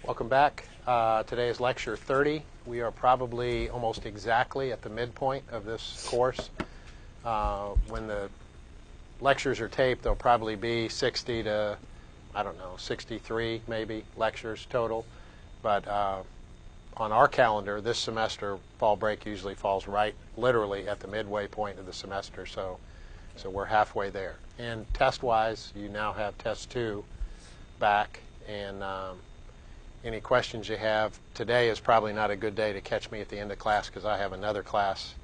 Welcome back. Today is lecture 30. We are probably almost exactly at the midpoint of this course. When the lectures are taped, there'll probably be 60 to, 63 maybe lectures total. But on our calendar, this semester, fall break usually falls right literally at the midway point of the semester. So we're halfway there. And test-wise, you now have test 2 back. And any questions you have, today is probably not a good day to catch me at the end of class because I have another class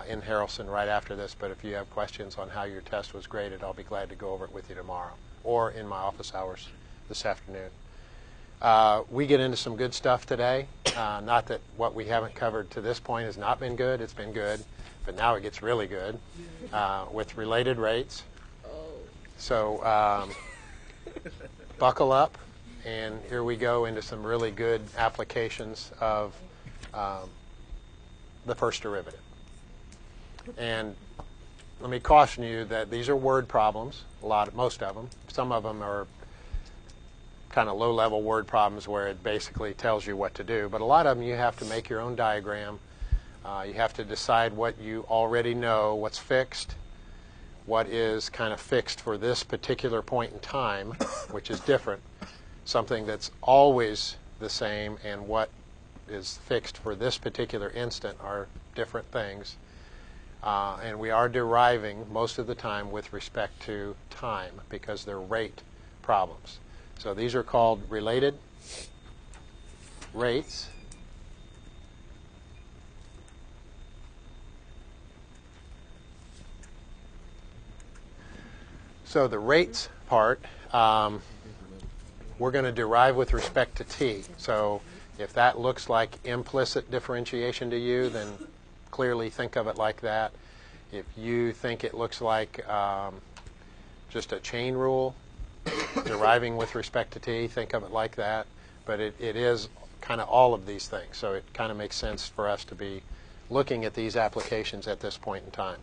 in Harrelson right after this. But if you have questions on how your test was graded, I'll be glad to go over it with you tomorrow or in my office hours this afternoon. We get into some good stuff today. Not that what we haven't covered to this point has not been good. It's been good. But now it gets really good with related rates. So buckle up. And here we go into some really good applications of the first derivative. And let me caution you that these are word problems, most of them. Some of them are kind of low-level word problems where it basically tells you what to do. But a lot of them you have to make your own diagram. You have to decide what you already know, what's fixed, what is kind of fixed for this particular point in time, which is different. Something that's always the same and what is fixed for this particular instant are different things. And we are deriving most of the time with respect to time because they're rate problems. So these are called related rates. So the rates part, we're going to derive with respect to t. So if that looks like implicit differentiation to you, then clearly think of it like that. If you think it looks like just a chain rule, deriving with respect to t, think of it like that. But it is kind of all of these things. So it kind of makes sense for us to be looking at these applications at this point in time.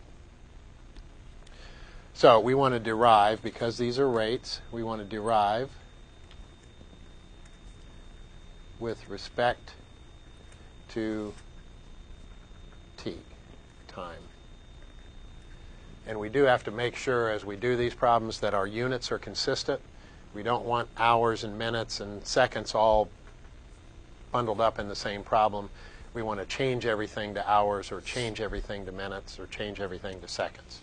So we want to derive, because these are rates, we want to derive with respect to t, time. And we do have to make sure as we do these problems that our units are consistent. We don't want hours and minutes and seconds all bundled up in the same problem. We want to change everything to hours or change everything to minutes or change everything to seconds.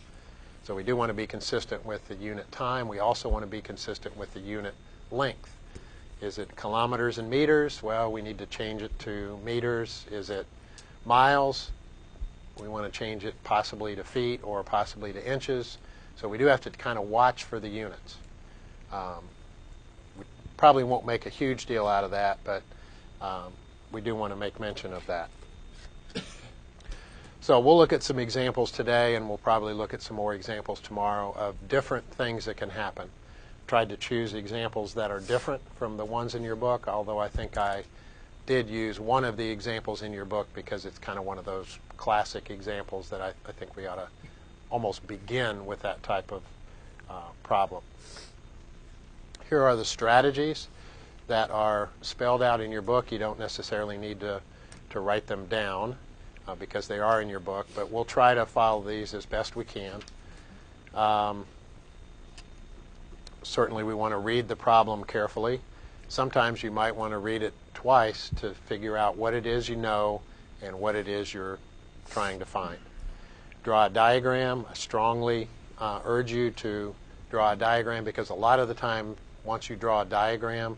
So we do want to be consistent with the unit time. We also want to be consistent with the unit length. Is it kilometers and meters? Well, we need to change it to meters. Is it miles? We want to change it possibly to feet or possibly to inches. So we do have to kind of watch for the units. We probably won't make a huge deal out of that, but we do want to make mention of that. So we'll look at some examples today, and we'll probably look at some more examples tomorrow of different things that can happen. Tried to choose examples that are different from the ones in your book, although I think I did use one of the examples in your book because it's kind of one of those classic examples that I think we ought to almost begin with that type of problem. Here are the strategies that are spelled out in your book. You don't necessarily need to write them down because they are in your book, but we'll try to follow these as best we can. Certainly we want to read the problem carefully. Sometimes you might want to read it twice to figure out what it is you know and what it is you're trying to find. Draw a diagram. I strongly urge you to draw a diagram because a lot of the time once you draw a diagram,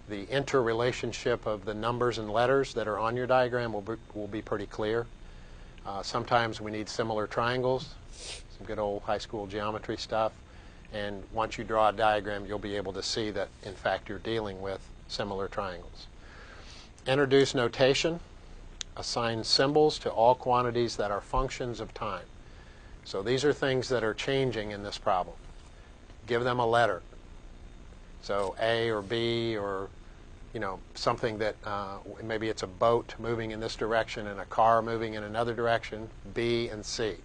the interrelationship of the numbers and letters that are on your diagram will be pretty clear. Sometimes we need similar triangles, some good old high school geometry stuff. And once you draw a diagram, you'll be able to see that, in fact, you're dealing with similar triangles. Introduce notation. Assign symbols to all quantities that are functions of time. So these are things that are changing in this problem. Give them a letter. So A or B or, something that maybe it's a boat moving in this direction and a car moving in another direction, B and C.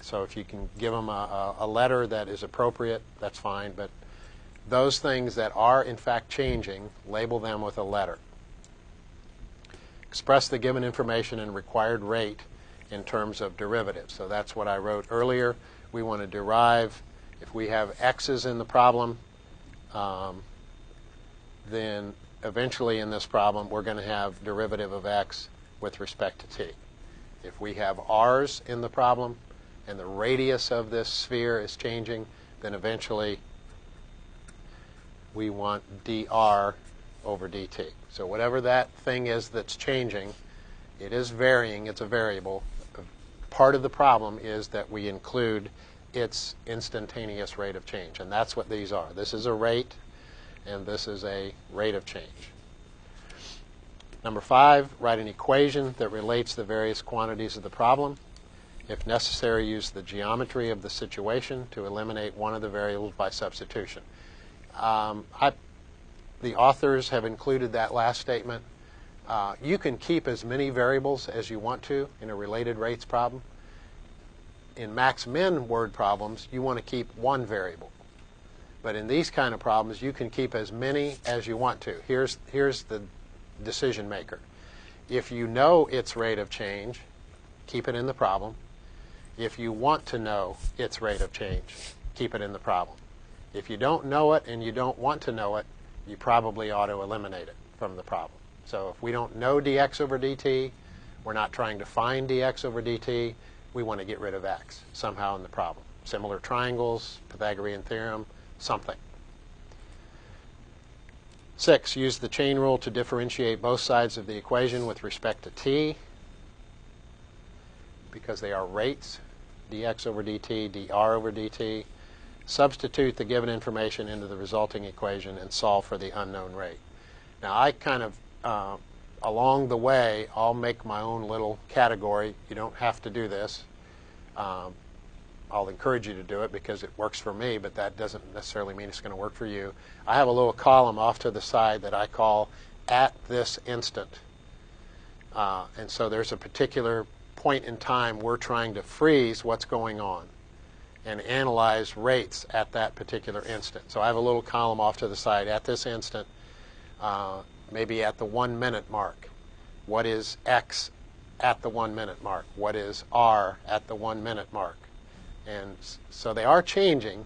So if you can give them a letter that is appropriate, that's fine. But those things that are in fact changing, label them with a letter. Express the given information and required rate in terms of derivatives. So that's what I wrote earlier. We want to derive, if we have x's in the problem, then eventually in this problem we're going to have derivative of x with respect to t. If we have r's in the problem and the radius of this sphere is changing, then eventually we want dr over dt. So whatever that thing is that's changing, it is varying, it's a variable. Part of the problem is that we include its instantaneous rate of change, and that's what these are. This is a rate, and this is a rate of change. Number 5, write an equation that relates the various quantities of the problem. If necessary, use the geometry of the situation to eliminate one of the variables by substitution. The authors have included that last statement. You can keep as many variables as you want to in a related rates problem. In max-min word problems, you want to keep one variable. But in these kind of problems, you can keep as many as you want to. Here's the decision maker. If you know its rate of change, keep it in the problem. If you want to know its rate of change, keep it in the problem. If you don't know it and you don't want to know it, you probably ought to eliminate it from the problem. So if we don't know dx over dt, we're not trying to find dx over dt, we want to get rid of x somehow in the problem. Similar triangles, Pythagorean theorem, something. 6, use the chain rule to differentiate both sides of the equation with respect to t, because they are rates, dx over dt, dr over dt. Substitute the given information into the resulting equation and solve for the unknown rate. Now I kind of, along the way, I'll make my own little category. You don't have to do this. I'll encourage you to do it because it works for me, but that doesn't necessarily mean it's going to work for you. I have a little column off to the side that I call at this instant. And so there's a particular point in time we're trying to freeze what's going on and analyze rates at that particular instant. So I have a little column off to the side at this instant, maybe at the 1 minute mark. What is x at the 1 minute mark? What is r at the 1 minute mark? And so they are changing.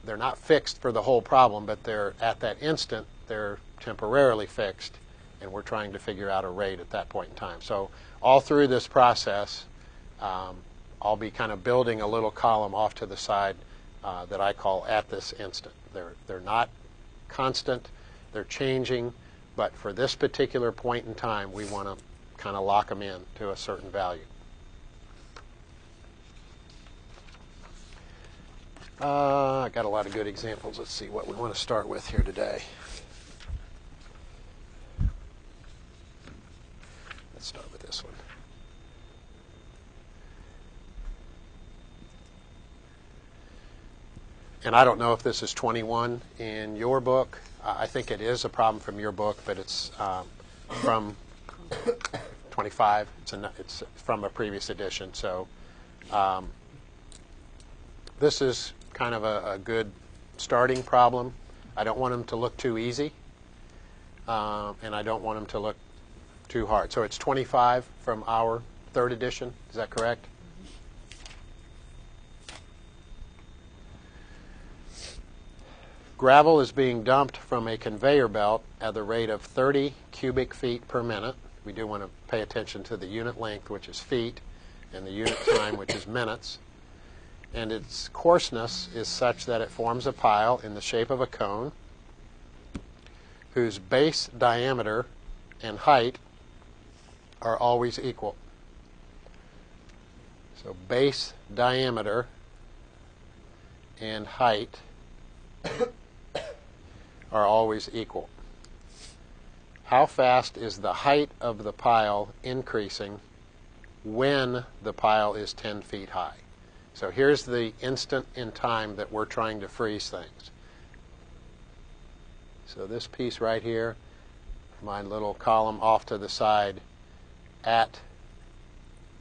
They're not fixed for the whole problem, but they're at that instant, they're temporarily fixed, and we're trying to figure out a rate at that point in time. So all through this process, I'll be kind of building a little column off to the side that I call at this instant. They're not constant, they're changing, but for this particular point in time, we want to kind of lock them in to a certain value. I got a lot of good examples. Let's see what we want to start with here today. Let's start with this one. And I don't know if this is 21 in your book. I think it is a problem from your book, but it's from 25. It's from a previous edition. So this is kind of a good starting problem. I don't want them to look too easy, and I don't want them to look too hard. So it's 25 from our 3rd edition. Is that correct? Gravel is being dumped from a conveyor belt at the rate of 30 cubic feet per minute. We do want to pay attention to the unit length, which is feet, and the unit time, which is minutes. And its coarseness is such that it forms a pile in the shape of a cone whose base diameter and height are always equal. So base diameter and height are always equal. How fast is the height of the pile increasing when the pile is 10 feet high? So here's the instant in time that we're trying to freeze things. So this piece right here, my little column off to the side at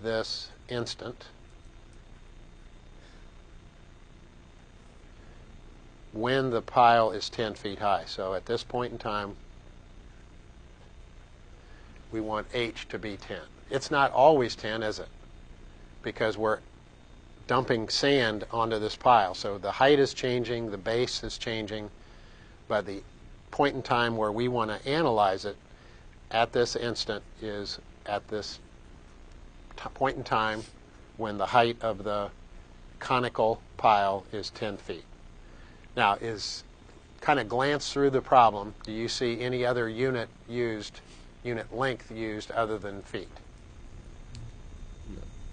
this instant. when the pile is 10 feet high. So at this point in time, we want H to be 10. It's not always 10, is it? Because we're dumping sand onto this pile. So the height is changing, the base is changing, but the point in time where we want to analyze it at this instant is at this point in time when the height of the conical pile is 10 feet. Now, kind of glance through the problem. Do you see any other unit length used other than feet?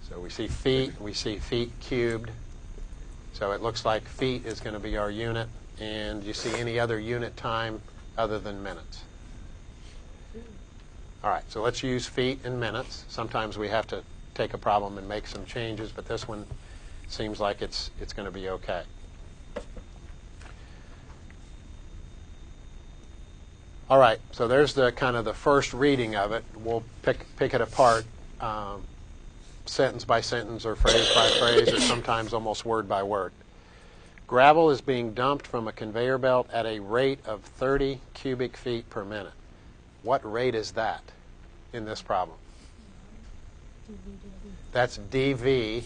So we see feet cubed. So it looks like feet is going to be our unit. And do you see any other unit time other than minutes? All right, so let's use feet and minutes. Sometimes we have to take a problem and make some changes, but this one seems like it's going to be okay. All right, so there's the kind of the first reading of it. We'll pick it apart sentence by sentence or phrase by phrase or sometimes almost word by word. Gravel is being dumped from a conveyor belt at a rate of 30 cubic feet per minute. What rate is that in this problem? That's dV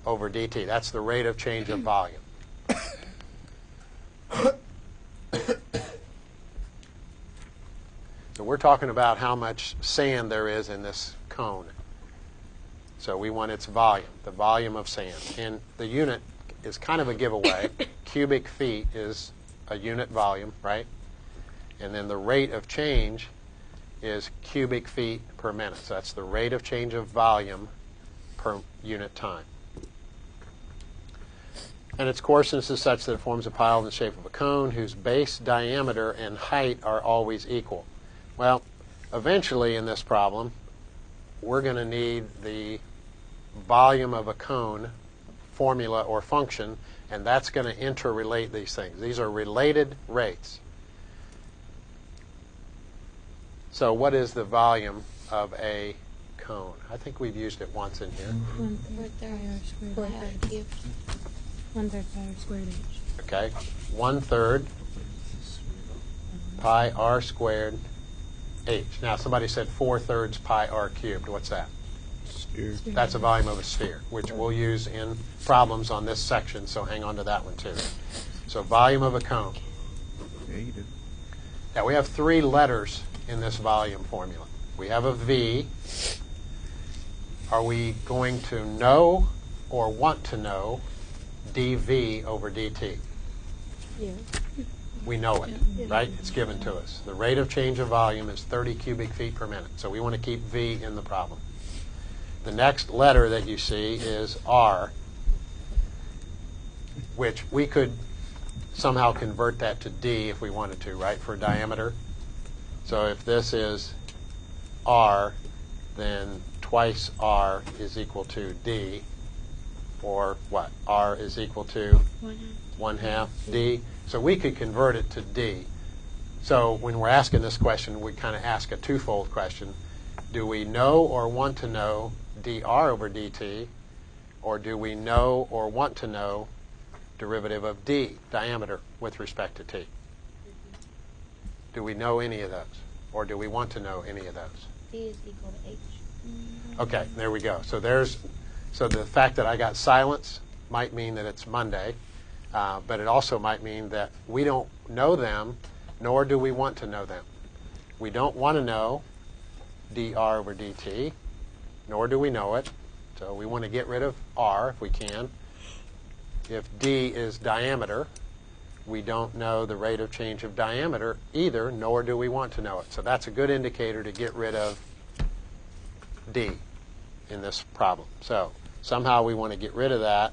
over dt. That's the rate of change of volume. So we're talking about how much sand there is in this cone. So we want its volume, the volume of sand. And the unit is kind of a giveaway. Cubic feet is a unit volume, right? And then the rate of change is cubic feet per minute. So that's the rate of change of volume per unit time. And its coarseness is such that it forms a pile in the shape of a cone whose base diameter and height are always equal. Well, eventually in this problem, we're going to need the volume of a cone formula or function, and that's going to interrelate these things. These are related rates. So what is the volume of a cone? I think we've used it once in here. 1/3 pi r cubed. 1/3 pi r squared h. Okay, 1/3 pi r squared h. Now somebody said 4/3 pi r cubed. What's that? Sphere. That's the volume of a sphere, which we'll use in problems on this section, so hang on to that one too. So volume of a cone. Yeah, you did. Now we have 3 letters in this volume formula. We have a V. Are we going to know or want to know dV over dt? Yeah. We know it, right? It's given to us. The rate of change of volume is 30 cubic feet per minute. So we want to keep V in the problem. The next letter that you see is R, which we could somehow convert that to D if we wanted to, right, for diameter. So if this is R, then twice R is equal to D, or what? R is equal to 1/2 D. So we could convert it to D. So when we're asking this question, we kind of ask a twofold question. Do we know or want to know dr over dt, or do we know or want to know derivative of d, diameter, with respect to t? Do we know any of those, or do we want to know any of those? D is equal to h. Okay, there we go. So the fact that I got silence might mean that it's Monday, but it also might mean that we don't know them, nor do we want to know them. We don't want to know dr over dt, nor do we know it. So we want to get rid of r if we can. If d is diameter, we don't know the rate of change of diameter either, nor do we want to know it. So that's a good indicator to get rid of d in this problem. So somehow we want to get rid of that.